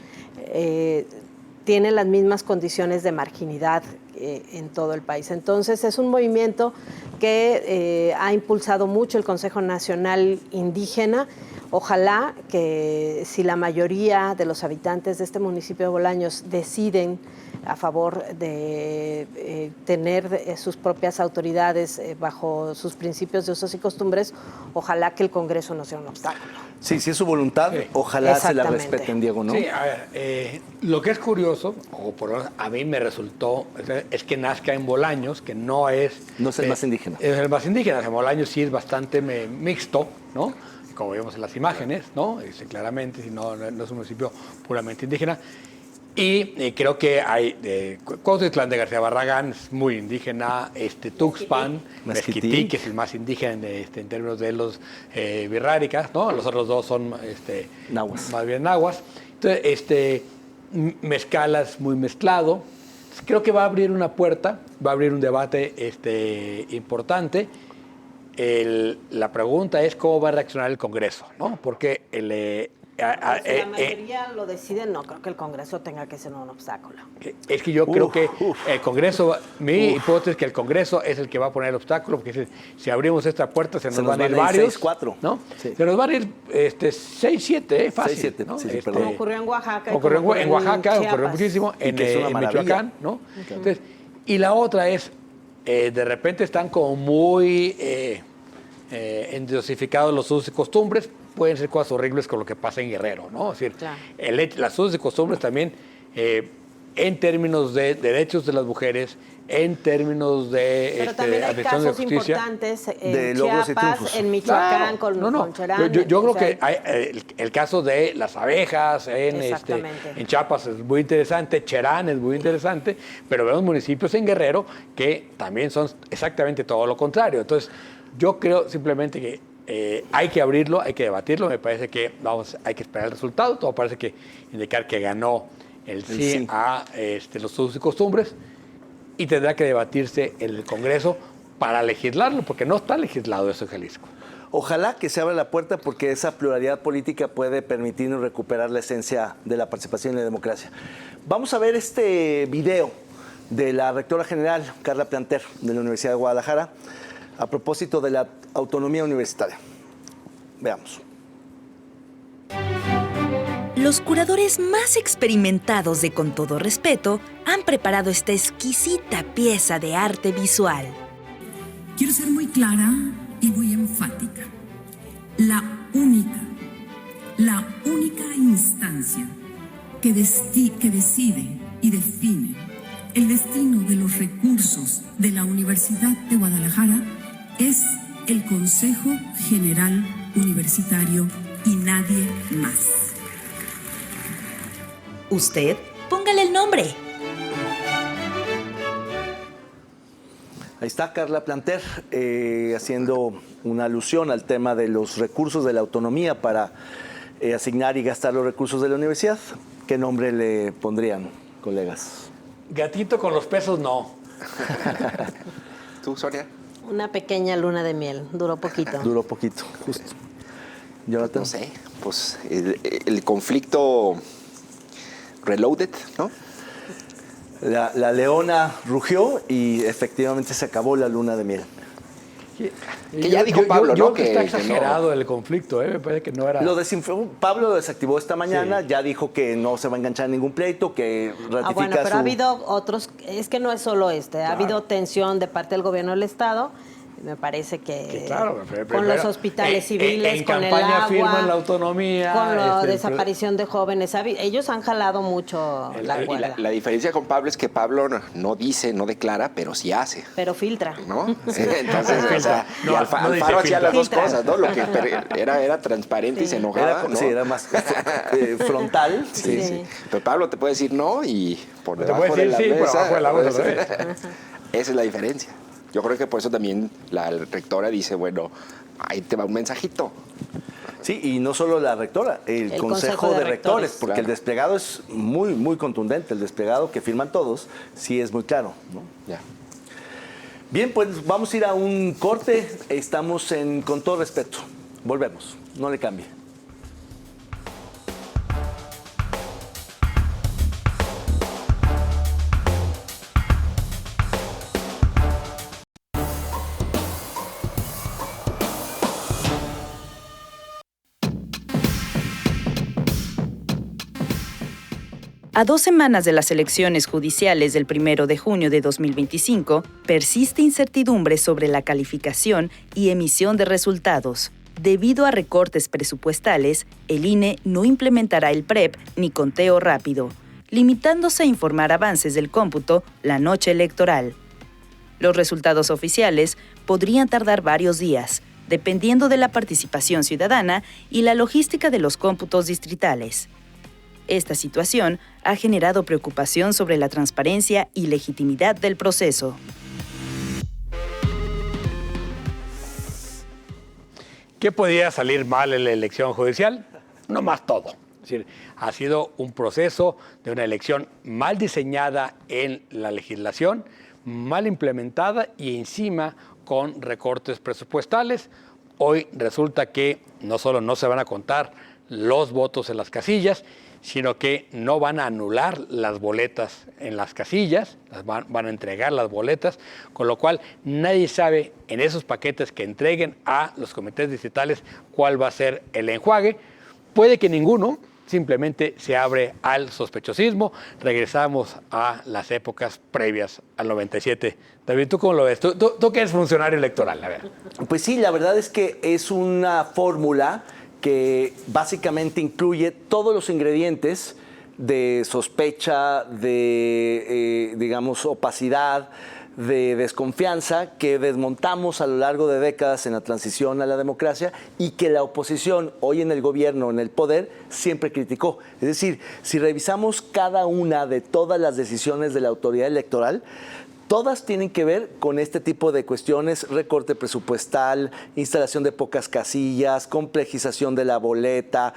tienen las mismas condiciones de marginidad en todo el país. Entonces, es un movimiento que ha impulsado mucho el Consejo Nacional Indígena. Ojalá que si la mayoría de los habitantes de este municipio de Bolaños deciden a favor de tener sus propias autoridades bajo sus principios de usos y costumbres, ojalá que el Congreso no sea un obstáculo. Sí, si es su voluntad, ojalá se la respeten, Diego, ¿no? Sí, a ver, lo que es curioso, o por lo menos a mí me resultó, es que nazca en Bolaños, que no es... No es el más indígena. Es el más indígena. En Bolaños sí es bastante mixto, ¿no? Como vemos en las imágenes, ¿no? Claramente, si no es un municipio puramente indígena. Y creo que hay Cuautitlán de García Barragán, es muy indígena, Tuxpan, Mezquití, que es el más indígena en términos de los birráricas, ¿no? Los otros dos son nahuas. Más bien nahuas. Entonces, Mezcala es muy mezclado. Creo que va a abrir una puerta, va a abrir un debate importante. La pregunta es cómo va a reaccionar el Congreso, ¿no? Porque si la mayoría lo decide, no creo que el Congreso tenga que ser un obstáculo. Es que yo creo que el Congreso, mi hipótesis es que el Congreso es el que va a poner el obstáculo, porque si abrimos esta puerta se nos van a ir varios. 6-4. ¿No? Sí. Se nos van a ir 6-7, fácil. 6-7, ¿no? sí, Como ocurrió en Oaxaca. Ocurrió en Oaxaca, ocurrió muchísimo, en Michoacán, ¿no? Entonces, y la otra es, de repente están como muy endosificados los usos y costumbres. Pueden ser cosas horribles con lo que pasa en Guerrero, ¿no? Es decir, claro, las usos y costumbres también, en términos de derechos de las mujeres, en términos de pero también hay administración de casos justicia, importantes de en logros y Chiapas, triunfos. en Michoacán, Claro. con Cherán. Yo creo que hay, el caso de las abejas en Chiapas es muy interesante, Cherán es muy interesante, pero vemos municipios en Guerrero que también son exactamente todo lo contrario. Entonces, yo creo simplemente que hay que abrirlo, hay que debatirlo. Me parece que hay que esperar el resultado. Todo parece que indicar que ganó el sí a los usos y costumbres, y tendrá que debatirse en el Congreso para legislarlo, porque no está legislado eso en Jalisco. Ojalá que se abra la puerta porque esa pluralidad política puede permitirnos recuperar la esencia de la participación y la democracia. Vamos a ver este video de la rectora general, Carla Planter, de la Universidad de Guadalajara, a propósito de la autonomía universitaria. Veamos. Los curadores más experimentados de Con Todo Respeto han preparado esta exquisita pieza de arte visual. Quiero ser muy clara y muy enfática. La única instancia que decide y define el destino de los recursos de la Universidad de Guadalajara es el Consejo General Universitario y nadie más. Usted, póngale el nombre. Ahí está Carla Planter haciendo una alusión al tema de los recursos de la autonomía para asignar y gastar los recursos de la universidad. ¿Qué nombre le pondrían, colegas? Gatito con los pesos, no. ¿Tú, Sonia? Una pequeña luna de miel, duró poquito. Duró poquito, justo. Jonathan. No sé, pues el conflicto reloaded, ¿no? La leona rugió y efectivamente se acabó la luna de miel. Que ya dijo Pablo, yo ¿no? Que está Que exagerado no. el conflicto, me parece que no era... Pablo lo desactivó esta mañana, Sí. ya dijo que no se va a enganchar en ningún pleito, que ratifica Bueno, pero su... ha habido otros, es que no es solo ha habido tensión de parte del gobierno del Estado. Me parece que claro, con los hospitales civiles, en con el campaña agua, firman la autonomía, con la este, desaparición de jóvenes. Ellos han jalado mucho la Y cuerda, la diferencia con Pablo es que Pablo no dice, no declara, pero sí hace. pero filtra. ¿No? Entonces, o sea, No, y no Alfaro dice hacía las dos filtra. cosas, ¿no? Lo que era transparente y se enojaba, ¿no? Sí, era más frontal. Sí, Sí. sí. Pero Pablo te puede decir no y por Te debajo puede de la decir sí, por mesa, abajo de la mesa, pues, ¿sabes? esa es la diferencia. Yo creo que por eso también la rectora dice, bueno, ahí te va un mensajito. Sí, y no solo la rectora, el El Consejo Consejo de de Rectores, Rectores. porque Claro. el desplegado es muy, muy contundente. El desplegado que firman todos sí es muy claro, ¿no? Ya. Bien, pues vamos a ir a un corte. Estamos en Con Todo Respeto. Volvemos. No le cambie. A 2 semanas de las elecciones judiciales del 1 de junio de 2025, persiste incertidumbre sobre la calificación y emisión de resultados. Debido a recortes presupuestales, el INE no implementará el PREP ni conteo rápido, limitándose a informar avances del cómputo la noche electoral. Los resultados oficiales podrían tardar varios días, dependiendo de la participación ciudadana y la logística de los cómputos distritales. Esta situación ha generado preocupación sobre la transparencia y legitimidad del proceso. ¿Qué podía salir mal en la elección judicial? No más todo. Es decir, ha sido un proceso de una elección mal diseñada en la legislación, mal implementada y encima con recortes presupuestales. Hoy resulta que no solo no se van a contar los votos en las casillas, sino que no van a anular las boletas en las casillas, van a entregar las boletas, con lo cual nadie sabe en esos paquetes que entreguen a los comités distritales cuál va a ser el enjuague. Puede que ninguno, simplemente se abre al sospechosismo. Regresamos a las épocas previas al 97. David, ¿tú cómo lo ves? Tú que eres funcionario electoral, a ver. Pues sí, la verdad es que es una fórmula que básicamente incluye todos los ingredientes de sospecha, de, digamos, opacidad, de desconfianza que desmontamos a lo largo de décadas en la transición a la democracia y que la oposición hoy en el gobierno, en el poder, siempre criticó. Es decir, si revisamos cada una de todas las decisiones de la autoridad electoral, todas tienen que ver con este tipo de cuestiones: recorte presupuestal, instalación de pocas casillas, complejización de la boleta,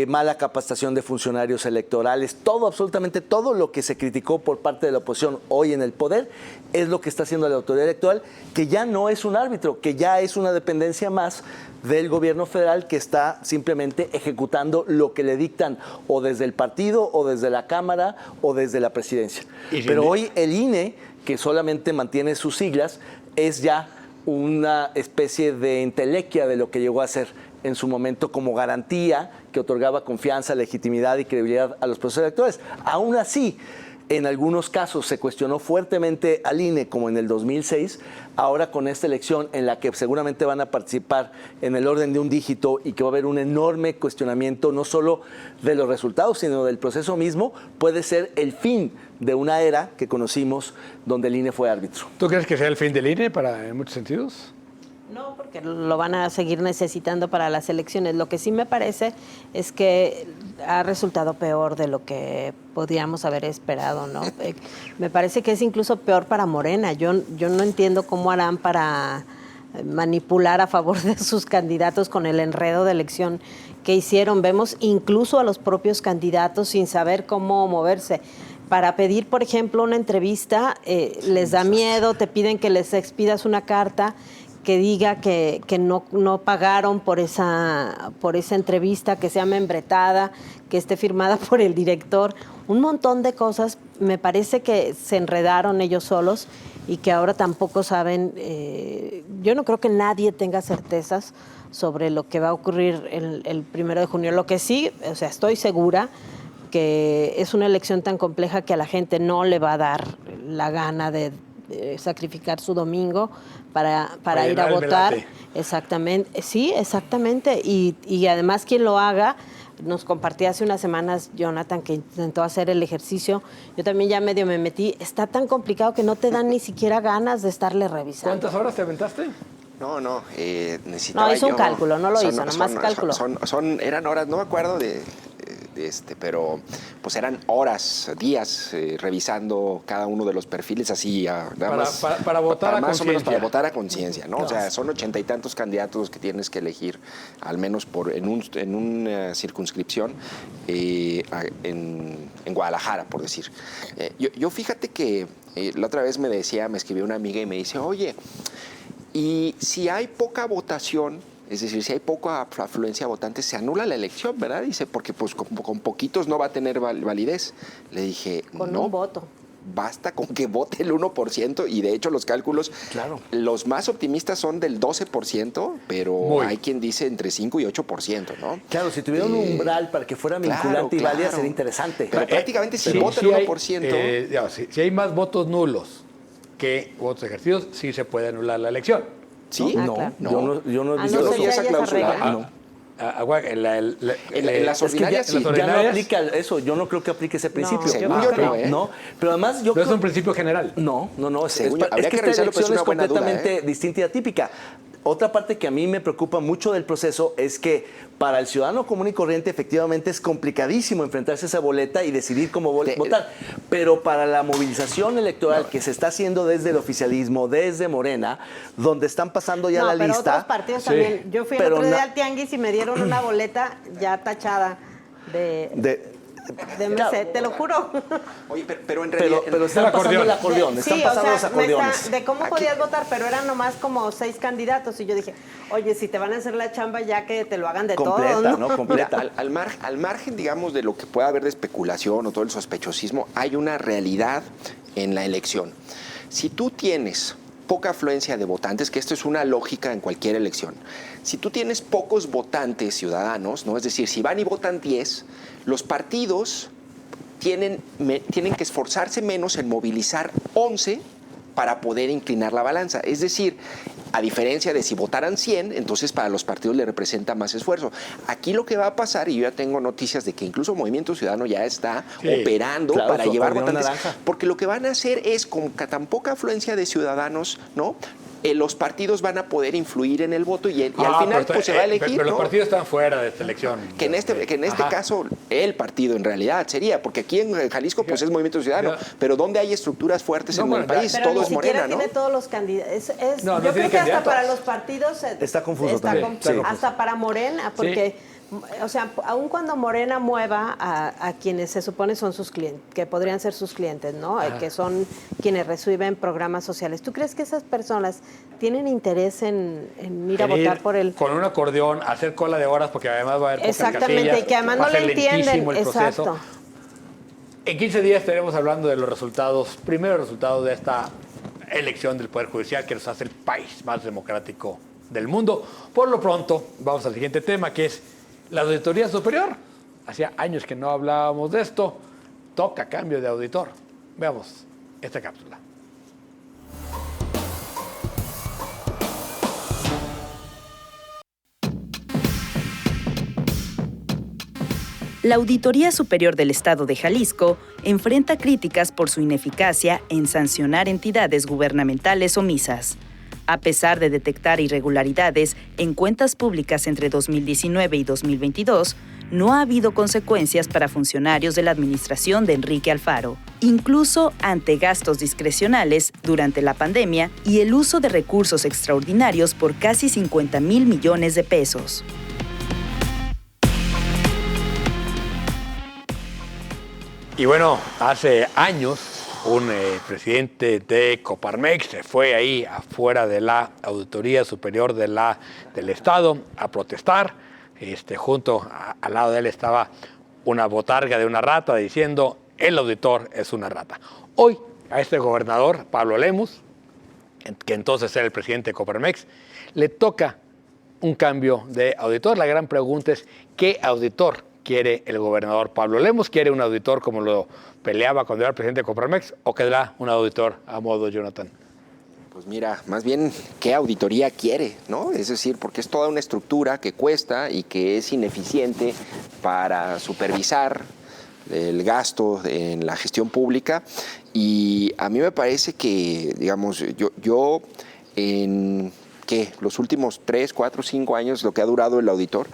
mala capacitación de funcionarios electorales. Todo, absolutamente todo lo que se criticó por parte de la oposición hoy en el poder es lo que está haciendo la autoridad electoral, que ya no es un árbitro, que ya es una dependencia más del gobierno federal, que está simplemente ejecutando lo que le dictan o desde el partido o desde la Cámara o desde la presidencia. Pero hoy el INE, que solamente mantiene sus siglas, es ya una especie de entelequia de lo que llegó a ser en su momento como garantía que otorgaba confianza, legitimidad y credibilidad a los procesos electorales. Aún así, en algunos casos se cuestionó fuertemente al INE, como en el 2006, ahora con esta elección en la que seguramente van a participar en el orden de un dígito y que va a haber un enorme cuestionamiento no solo de los resultados, sino del proceso mismo, puede ser el fin de una era que conocimos donde el INE fue árbitro. ¿Tú crees que sea el fin del INE en muchos sentidos? No, porque lo van a seguir necesitando para las elecciones. Lo que sí me parece es que ha resultado peor de lo que podíamos haber esperado, ¿no? Me parece que es incluso peor para Morena. Yo no entiendo cómo harán para manipular a favor de sus candidatos con el enredo de elección que hicieron. Vemos incluso a los propios candidatos sin saber cómo moverse. Para pedir, por ejemplo, una entrevista, les da miedo, te piden que les expidas una carta que diga que no pagaron por esa entrevista, que sea membretada, que esté firmada por el director. Un montón de cosas. Me parece que se enredaron ellos solos y que ahora tampoco saben. Yo no creo que nadie tenga certezas sobre lo que va a ocurrir el 1 de junio. Lo que sí, o sea, estoy segura que es una elección tan compleja que a la gente no le va a dar la gana de sacrificar su domingo para ir a votar. Exactamente, sí, exactamente. Y además quien lo haga, nos compartía hace unas semanas Jonathan, que intentó hacer el ejercicio. Yo también ya medio me metí. Está tan complicado que no te dan ni siquiera ganas de estarle revisando. ¿Cuántas horas te aventaste? No, necesitaba No, hizo yo... un cálculo, no lo hizo, nomás cálculo. Eran horas, no me acuerdo pero pues eran horas, días revisando cada uno de los perfiles así, para votar a más o menos para conciencia. votar a conciencia, ¿no? O sea, son 80 y tantos candidatos que tienes que elegir, al menos en una circunscripción en Guadalajara, por decir. Yo fíjate que la otra vez me escribió una amiga y me dice, oye, y si hay poca votación, es decir, si hay poca afluencia de votantes, se anula la elección, ¿verdad? Dice, porque pues con poquitos no va a tener validez. Le dije, con no, un voto. Basta con que vote el 1%, y de hecho los cálculos, claro, los más optimistas son del 12%, pero hay quien dice entre 5 y 8%, ¿no? Claro, si tuviera un umbral para que fuera vinculante y válida, sería interesante. Pero prácticamente si vota el 1%... si hay más votos nulos que votos ejercidos, sí se puede anular la elección. ¿Sí? No, claro. Yo no he visto no vi esa cláusula. En las ordinarias sí. Ya no aplica eso. Yo no creo que aplique ese principio. Según yo no, No, pero además yo no es un principio general. No. Según yo, Es que esta elección es buena completamente duda, distinta y atípica. Otra parte que a mí me preocupa mucho del proceso es que para el ciudadano común y corriente efectivamente es complicadísimo enfrentarse a esa boleta y decidir cómo votar. Pero para la movilización electoral que se está haciendo desde el oficialismo, desde Morena, donde están pasando ya la pero lista... otros partidos también. Yo fui el otro día al Tianguis y me dieron una boleta ya tachada de MC, te lo juro. Oye, pero en realidad... Pero están pasando el acordeón, Sí, están pasando los acordeones. de cómo podías votar, pero eran nomás como 6 candidatos. Y yo dije, oye, si te van a hacer la chamba, ya que te lo hagan de completa, todo, ¿no? Completa. Mira, al margen, digamos, de lo que pueda haber de especulación o todo el sospechosismo, hay una realidad en la elección. Si tú tienes poca afluencia de votantes, que esto es una lógica en cualquier elección. Si tú tienes pocos votantes ciudadanos, ¿no? Es decir, si van y votan 10, los partidos tienen que esforzarse menos en movilizar 11 para poder inclinar la balanza. Es decir, a diferencia de si votaran 100, entonces para los partidos le representa más esfuerzo. Aquí lo que va a pasar, y yo ya tengo noticias de que incluso Movimiento Ciudadano ya está operando para llevar votantes, porque lo que van a hacer es, con tan poca afluencia de ciudadanos, ¿no? los partidos van a poder influir en el voto y al pero final está- pues se va a elegir. Pero los ¿no? partidos están fuera de esta elección. Que en este Ajá. caso el partido en realidad sería, porque aquí en Jalisco pues es Movimiento Ciudadano, Ya. pero donde hay estructuras fuertes No, en bueno, el país, Pero todo ni es siquiera Morena, ¿no? tiene todos los candidatos. No, no Yo tiene creo que hasta candidatos. para los partidos Está confuso también. Sí. hasta para Morena, porque o sea, aun cuando Morena mueva a quienes se supone son sus clientes, que podrían ser sus clientes, ¿no? Que son quienes reciben programas sociales. ¿Tú crees que esas personas tienen interés en ir a En ir votar por el... con un acordeón, hacer cola de horas, porque además va a haber pocas Exactamente, casillas, y que además va no a ser le entienden. lentísimo el proceso. Exacto. En 15 días estaremos hablando de los resultados, primeros resultados de esta elección del Poder Judicial que nos hace el país más democrático del mundo. Por lo pronto, vamos al siguiente tema, que es la Auditoría Superior. Hacía años que no hablábamos de esto. Toca cambio de auditor. Veamos esta cápsula. La Auditoría Superior del Estado de Jalisco enfrenta críticas por su ineficacia en sancionar entidades gubernamentales omisas. A pesar de detectar irregularidades en cuentas públicas entre 2019 y 2022, no ha habido consecuencias para funcionarios de la administración de Enrique Alfaro, incluso ante gastos discrecionales durante la pandemia y el uso de recursos extraordinarios por casi 50,000 millones de pesos. Y bueno, hace años un presidente de Coparmex se fue ahí afuera de la Auditoría Superior del Estado a protestar. Al lado de él estaba una botarga de una rata diciendo el auditor es una rata. Hoy a este gobernador, Pablo Lemus, que entonces era el presidente de Coparmex, le toca un cambio de auditor. La gran pregunta es, ¿qué auditor quiere el gobernador Pablo Lemus? ¿Quiere un auditor como lo peleaba cuando era presidente de Coparmex o quedará un auditor a modo Jonathan? Pues mira, más bien, ¿qué auditoría quiere? ¿No? Es decir, porque es toda una estructura que cuesta y que es ineficiente para supervisar el gasto en la gestión pública. Y a mí me parece que, digamos, yo en los últimos 3, 4, 5 años, lo que ha durado el auditor,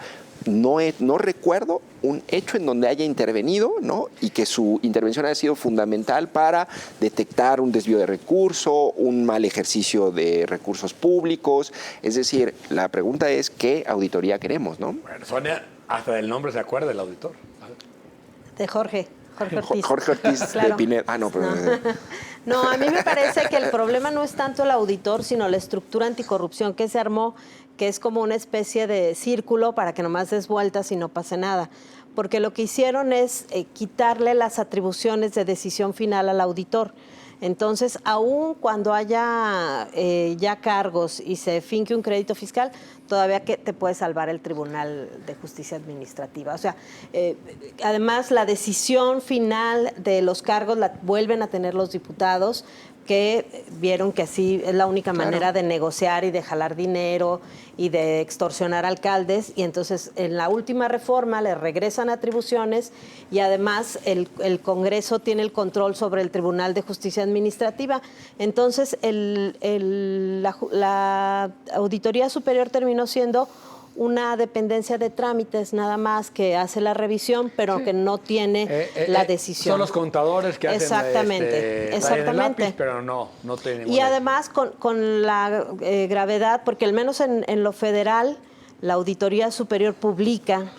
no recuerdo un hecho en donde haya intervenido, ¿no? Y que su intervención haya sido fundamental para detectar un desvío de recurso, un mal ejercicio de recursos públicos. Es decir, la pregunta es, ¿qué auditoría queremos, no? Bueno, Sonia, hasta del nombre se acuerda el auditor. De Jorge Ortiz. Jorge Ortiz Claro. de Pineda. Ah, no, pero... No, a mí me parece que el problema no es tanto el auditor, sino la estructura anticorrupción que se armó, que es como una especie de círculo para que nomás des vueltas y no pase nada. Porque lo que hicieron es quitarle las atribuciones de decisión final al auditor. Entonces, aún cuando haya ya cargos y se finque un crédito fiscal, todavía que te puede salvar el Tribunal de Justicia Administrativa. O sea, además la decisión final de los cargos la vuelven a tener los diputados, que vieron que así es la única manera de negociar y de jalar dinero y de extorsionar alcaldes, y entonces en la última reforma le regresan atribuciones y además el Congreso tiene el control sobre el Tribunal de Justicia Administrativa. Entonces la Auditoría Superior terminó siendo una dependencia de trámites nada más, que hace la revisión, pero que no tiene la decisión. Son los contadores que hacen Exactamente. traen el lápiz, pero no tienen. Y además con la gravedad, porque al menos en lo federal, la Auditoría Superior publica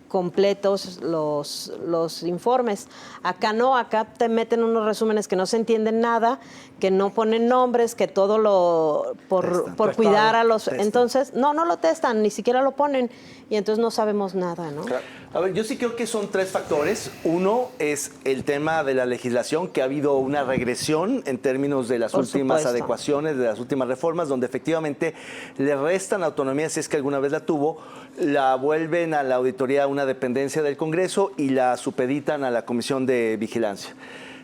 completos los informes. Acá no, acá te meten unos resúmenes que no se entienden nada, que no ponen nombres, que todo lo por cuidar a los... Testan. Entonces, no lo testan, ni siquiera lo ponen, y entonces no sabemos nada, ¿no? A ver, yo sí creo que son 3 factores. Uno es el tema de la legislación, que ha habido una regresión en términos de las Por últimas supuesto. adecuaciones, de las últimas reformas, donde efectivamente le restan autonomía, si es que alguna vez la tuvo, la vuelven a la auditoría una dependencia del Congreso y la supeditan a la Comisión de Vigilancia.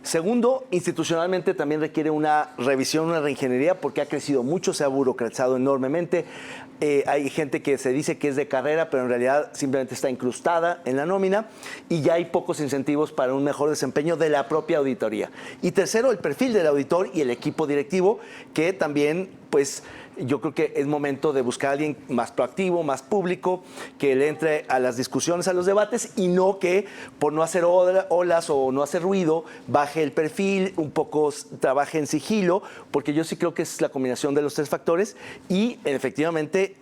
Segundo, institucionalmente también requiere una revisión, una reingeniería, porque ha crecido mucho, se ha burocratizado enormemente. Hay gente que se dice que es de carrera, pero en realidad simplemente está incrustada en la nómina y ya hay pocos incentivos para un mejor desempeño de la propia auditoría. Y tercero, el perfil del auditor y el equipo directivo, que también, pues, yo creo que es momento de buscar a alguien más proactivo, más público, que le entre a las discusiones, a los debates, y no que por no hacer olas o no hacer ruido, baje el perfil, un poco trabaje en sigilo, porque yo sí creo que es la combinación de los tres factores y efectivamente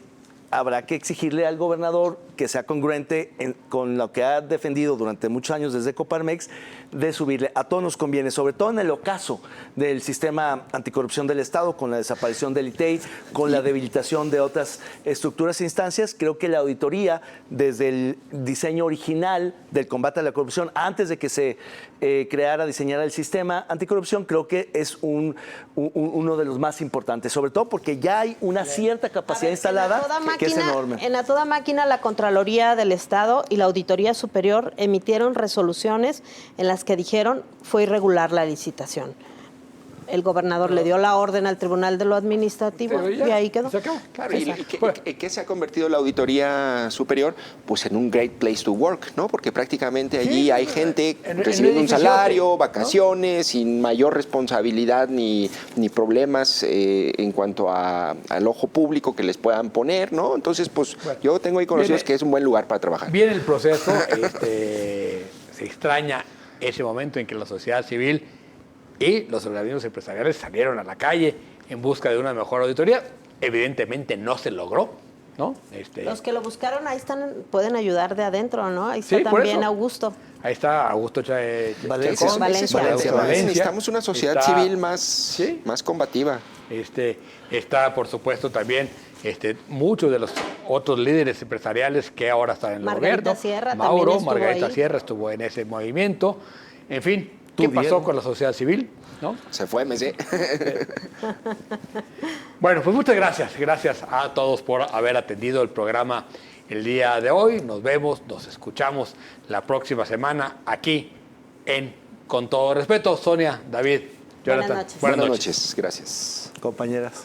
habrá que exigirle al gobernador que sea congruente con lo que ha defendido durante muchos años desde Coparmex, de subirle. A todos nos conviene, sobre todo en el ocaso del sistema anticorrupción del Estado, con la desaparición del ITEI, con la debilitación de otras estructuras e instancias. Creo que la auditoría, desde el diseño original del combate a la corrupción, antes de que se diseñara el sistema anticorrupción, creo que es uno de los más importantes, sobre todo porque ya hay una cierta capacidad instalada que es enorme. En A Toda Máquina, la Contraloría del Estado y la Auditoría Superior emitieron resoluciones en las que dijeron fue irregular la licitación. El gobernador le dio la orden al Tribunal de lo Administrativo y ahí quedó. Claro, ¿y qué se ha convertido la Auditoría Superior? Pues en un great place to work, ¿no? Porque prácticamente allí hay gente recibiendo un salario, vacaciones, sin mayor responsabilidad ni problemas en cuanto al ojo público que les puedan poner, ¿no? Entonces, pues yo tengo ahí conocidos que es un buen lugar para trabajar. Viene el proceso, se extraña ese momento en que la sociedad civil y los organismos empresariales salieron a la calle en busca de una mejor auditoría. Evidentemente no se logró, ¿no? Los que lo buscaron ahí están, pueden ayudar de adentro, ¿no? Ahí está Sí, por también eso. Augusto. Ahí está Augusto Valencia. Necesitamos una sociedad civil más combativa. Está, por supuesto, también muchos de los otros líderes empresariales que ahora están en el Margarita gobierno. Sierra Mauro, también estuvo Margarita ahí. Sierra estuvo en ese movimiento. En fin, ¿qué pasó con la sociedad civil? ¿No? Se fue, MC. Bueno, pues muchas gracias. Gracias a todos por haber atendido el programa el día de hoy. Nos vemos, nos escuchamos la próxima semana aquí en Con Todo Respeto. Sonia, David, Jonathan. noches. Buenas noches. Gracias. Compañeras.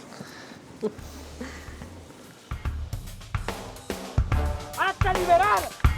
¡Hasta liberar!